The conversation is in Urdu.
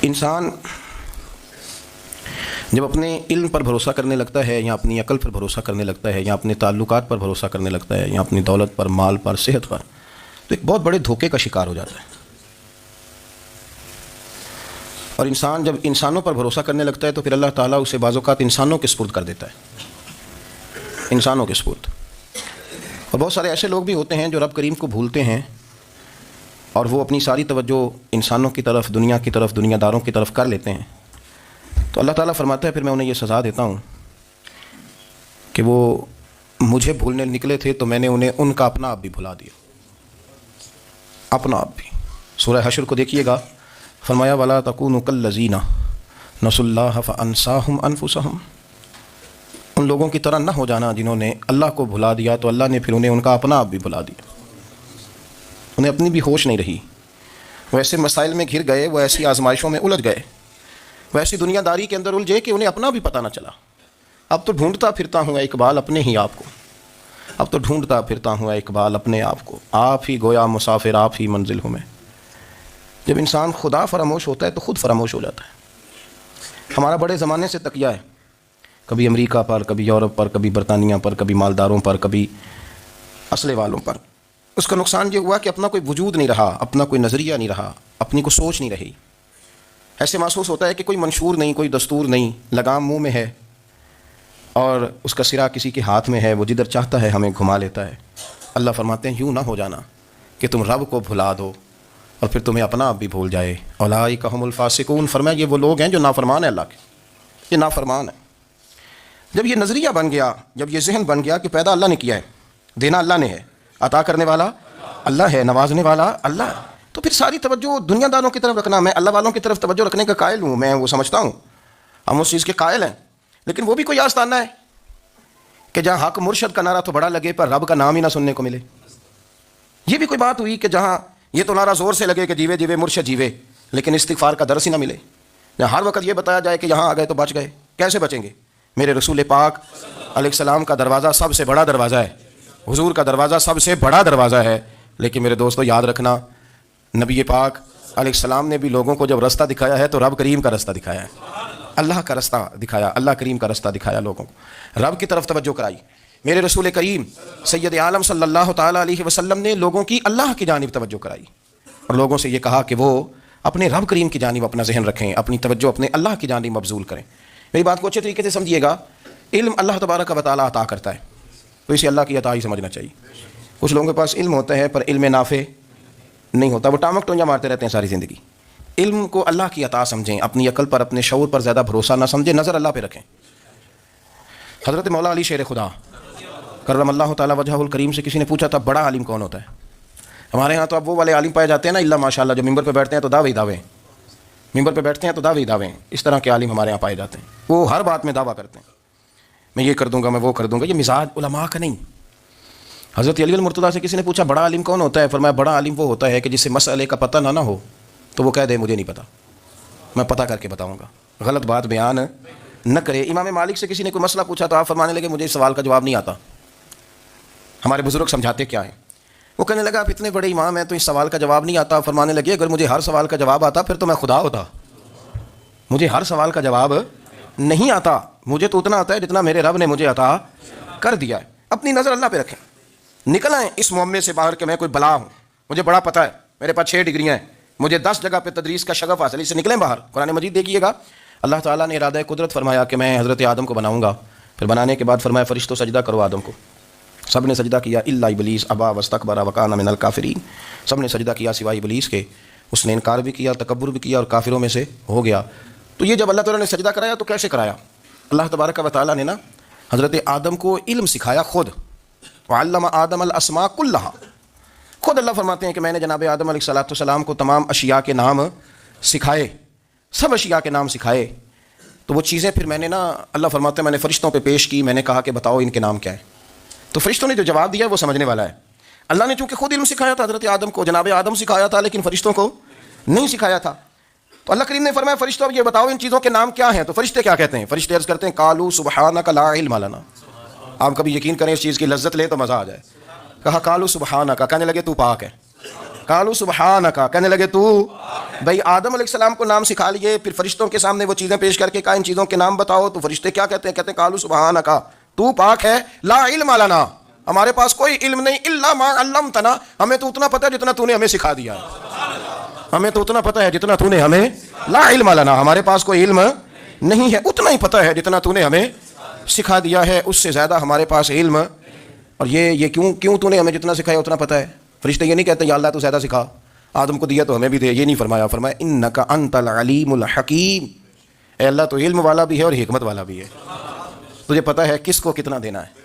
انسان جب اپنے علم پر بھروسہ کرنے لگتا ہے یا اپنی عقل پر بھروسہ کرنے لگتا ہے یا اپنے تعلقات پر بھروسہ کرنے لگتا ہے یا اپنی دولت پر، مال پر، صحت پر، تو ایک بہت بڑے دھوکے کا شکار ہو جاتا ہے۔ اور انسان جب انسانوں پر بھروسہ کرنے لگتا ہے تو پھر اللہ تعالیٰ اسے بعض اوقات انسانوں کے سپرد کر دیتا ہے، انسانوں کے سپرد۔ اور بہت سارے ایسے لوگ بھی ہوتے ہیں جو رب کریم کو بھولتے ہیں اور وہ اپنی ساری توجہ انسانوں کی طرف، دنیا کی طرف، دنیا داروں کی طرف کر لیتے ہیں۔ تو اللہ تعالیٰ فرماتا ہے پھر میں انہیں یہ سزا دیتا ہوں کہ وہ مجھے بھولنے نکلے تھے تو میں نے انہیں ان کا اپنا آپ بھی بھلا دیا، اپنا آپ بھی۔ سورہ حشر کو دیکھیے گا، فرمایا وَلَا تَكُونُوا كَالَّذِينَ نَسُوا اللَّهَ فَأَنسَاهُمْ أَنفُسَهُمْ، ان لوگوں کی طرح نہ ہو جانا جنہوں نے اللہ کو بھلا دیا تو اللہ نے پھر انہیں ان کا اپنا آپ بھی بھلا دیا، انہیں اپنی بھی ہوش نہیں رہی، وہ ایسے مسائل میں گھر گئے، وہ ایسی آزمائشوں میں الجھ گئے، وہ ایسی دنیا داری کے اندر الجھے کہ انہیں اپنا بھی پتہ نہ چلا۔ اب تو ڈھونڈتا پھرتا ہوں اقبال اپنے ہی آپ کو، اب تو ڈھونڈتا پھرتا ہوں اقبال اپنے آپ کو، آپ ہی گویا مسافر، آپ ہی منزل ہوں میں۔ جب انسان خدا فراموش ہوتا ہے تو خود فراموش ہو جاتا ہے۔ ہمارا بڑے زمانے سے تکیہ ہے، کبھی امریکہ پر، کبھی یورپ پر، کبھی برطانیہ پر، کبھی مالداروں پر، کبھی اسلحے والوں پر۔ اس کا نقصان یہ ہوا کہ اپنا کوئی وجود نہیں رہا، اپنا کوئی نظریہ نہیں رہا، اپنی کو سوچ نہیں رہی۔ ایسے محسوس ہوتا ہے کہ کوئی منشور نہیں، کوئی دستور نہیں، لگام منہ میں ہے اور اس کا سرا کسی کے ہاتھ میں ہے، وہ جدھر چاہتا ہے ہمیں گھما لیتا ہے۔ اللہ فرماتے ہیں یوں نہ ہو جانا کہ تم رب کو بھلا دو اور پھر تمہیں اپنا آپ بھی بھول جائے۔ اولئک هم الفاسقون، فرمایا یہ وہ لوگ ہیں جو نافرمان ہیں اللہ کے، یہ نافرمان ہے۔ جب یہ نظریہ بن گیا، جب یہ ذہن بن گیا کہ پیدا اللہ نے کیا ہے، دینا اللہ نے ہے، عطا کرنے والا اللہ ہے، نوازنے والا اللہ ہے، تو پھر ساری توجہ دنیا داروں کی طرف رکھنا، میں اللہ والوں کی طرف توجہ رکھنے کا قائل ہوں، میں وہ سمجھتا ہوں، ہم اس چیز کے قائل ہیں، لیکن وہ بھی کوئی آستانہ ہے کہ جہاں حق مرشد کا نعرہ تو بڑا لگے پر رب کا نام ہی نہ سننے کو ملے۔ یہ بھی کوئی بات ہوئی کہ جہاں یہ تو نعرہ زور سے لگے کہ جیوے جیوے مرشد جیوے، لیکن استغفار کا درس ہی نہ ملے۔ جہاں ہر وقت یہ بتایا جائے کہ یہاں آ گئے تو بچ گئے، کیسے بچیں گے؟ میرے رسول پاک علیہ السلام کا دروازہ سب سے بڑا دروازہ ہے، حضور کا دروازہ سب سے بڑا دروازہ ہے، لیکن میرے دوستو یاد رکھنا، نبی پاک علیہ السلام نے بھی لوگوں کو جب رستہ دکھایا ہے تو رب کریم کا رستہ دکھایا ہے، اللہ کا رستہ دکھایا، اللہ کریم کا رستہ دکھایا، لوگوں کو رب کی طرف توجہ کرائی۔ میرے رسول کریم سید عالم صلی اللہ تعالیٰ علیہ وسلم نے لوگوں کی اللہ کی جانب توجہ کرائی اور لوگوں سے یہ کہا کہ وہ اپنے رب کریم کی جانب اپنا ذہن رکھیں، اپنی توجہ اپنے اللہ کی جانب مبذول کریں۔ میری بات کو اچھے طریقے سے سمجھیے گا، علم اللہ تبارک و تعالیٰ عطا کرتا ہے تو اسے اللہ کی عطا ہی سمجھنا چاہیے۔ کچھ لوگوں کے پاس علم ہوتا ہے پر علم نافع نہیں ہوتا، وہ ٹامک ٹونجا مارتے رہتے ہیں ساری زندگی۔ علم کو اللہ کی عطا سمجھیں، اپنی عقل پر، اپنے شعور پر زیادہ بھروسہ نہ سمجھیں، نظر اللہ پہ رکھیں۔ حضرت مولا علی شیر خدا کرم اللہ تعالیٰ وجہہ الکریم سے کسی نے پوچھا تھا بڑا عالم کون ہوتا ہے؟ ہمارے ہاں تو اب وہ والے عالم پائے جاتے ہیں نا، اللہ ماشاء اللہ، جو ممبر پہ بیٹھتے ہیں تو دعوے دعوے، ممبر پہ بیٹھتے ہیں تو دعوے دعوے، اس طرح کے عالم ہمارے ہاں پائے جاتے ہیں، وہ ہر بات میں دعویٰ کرتے ہیں، میں یہ کر دوں گا، میں وہ کر دوں گا۔ یہ مزاج علماء کا نہیں۔ حضرت علی المرتضیٰ سے کسی نے پوچھا بڑا عالم کون ہوتا ہے؟ فرمایا بڑا عالم وہ ہوتا ہے کہ جسے مسئلے کا پتہ نہ ہو تو وہ کہہ دے مجھے نہیں پتہ، میں پتہ کر کے بتاؤں گا، غلط بات بیان نہ کرے۔ امام مالک سے کسی نے کوئی مسئلہ پوچھا تو آپ فرمانے لگے مجھے اس سوال کا جواب نہیں آتا، ہمارے بزرگ سمجھاتے کیا ہیں؟ وہ کہنے لگا آپ اتنے بڑے امام ہیں تو اس سوال کا جواب نہیں آتا۔ فرمانے لگے اگر مجھے ہر سوال کا جواب آتا پھر تو میں خدا ہوتا، مجھے ہر سوال کا جواب نہیں آتا، مجھے تو اتنا آتا ہے جتنا میرے رب نے مجھے عطا کر دیا ہے۔ اپنی نظر اللہ پہ رکھیں، نکل آئیں اس معمے سے باہر کہ میں کوئی بلا ہوں، مجھے بڑا پتہ ہے، میرے پاس 6 ڈگریاں ہیں، مجھے 10 جگہ پہ تدریس کا شغف حاصل، اس سے نکلیں باہر۔ قرآن مجید دیکھیے گا، اللہ تعالیٰ نے ارادہ قدرت فرمایا کہ میں حضرت آدم کو بناؤں گا، پھر بنانے کے بعد فرمایا فرشتوں سجدہ کرو آدم کو، سب نے سجدہ کیا الا ابلیس ابا واستکبر وکان من الکافرین، سب نے سجدہ کیا سوائے ابلیس کے، اس نے انکار بھی کیا، تکبر بھی کیا اور کافروں میں سے ہو گیا۔ تو یہ جب اللہ تعالیٰ نے سجدہ کرایا تو کیسے کرایا؟ اللہ تبارک و تعالیٰ نے نا حضرت آدم کو علم سکھایا خود، وعلم آدم الاسماء کلہا، خود اللہ فرماتے ہیں کہ میں نے جناب آدم علیہ السلام کو تمام اشیاء کے نام سکھائے، سب اشیاء کے نام سکھائے۔ تو وہ چیزیں پھر میں نے نا، اللہ فرماتے ہیں میں نے فرشتوں پہ پیش کی، میں نے کہا کہ بتاؤ ان کے نام کیا ہے، تو فرشتوں نے جو جواب دیا وہ سمجھنے والا ہے۔ اللہ نے چونکہ خود علم سکھایا تھا حضرت آدم کو، جناب آدم سکھایا تھا، لیکن فرشتوں کو نہیں سکھایا تھا۔ تو اللہ کریم نے فرمایا فرشتوں اب یہ بتاؤ ان چیزوں کے نام کیا ہیں؟ تو فرشتے کیا کہتے ہیں؟ فرشتے عرض کرتے ہیں قالوا سبحانک لا علم لنا۔ آپ کبھی یقین کریں اس چیز کی لذت لیں تو مزہ آ جائے۔ کہا قالوا سبحانک، کہنے لگے تو پاک ہے، قالوا سبحانک، کہنے لگے تو بھائی آدم علیہ السلام کو نام سکھا لیے، پھر فرشتوں کے سامنے وہ چیزیں پیش کر کے کہا ان چیزوں کے نام بتاؤ، تو فرشتے کیا کہتے ہیں؟ کہتے ہیں قالوا سبحانک، تو پاک ہے، لا علم لنا، ہمارے پاس کوئی علم نہیں، الا ما علمتنا، ہمیں تو اتنا پتہ ہے جتنا تو نے ہمیں سکھا دیا ہے، ہمیں تو اتنا پتہ ہے جتنا تو نے ہمیں، لا علم لنا، ہمارے پاس کوئی علم نہیں ہے، اتنا ہی پتہ ہے جتنا تو نے ہمیں سکھا دیا ہے، اس سے زیادہ ہمارے پاس علم، اور یہ کیوں تو نے ہمیں جتنا سکھایا اتنا پتہ ہے؟ فرشتے یہ نہیں کہتے یا اللہ تو زیادہ سکھا، آدم کو دیا تو ہمیں بھی دے، یہ نہیں فرمایا، فرمایا انک انت العلیم الحکیم، اے اللہ تو علم والا بھی ہے اور حکمت والا بھی ہے، تجھے پتہ ہے کس کو کتنا دینا ہے۔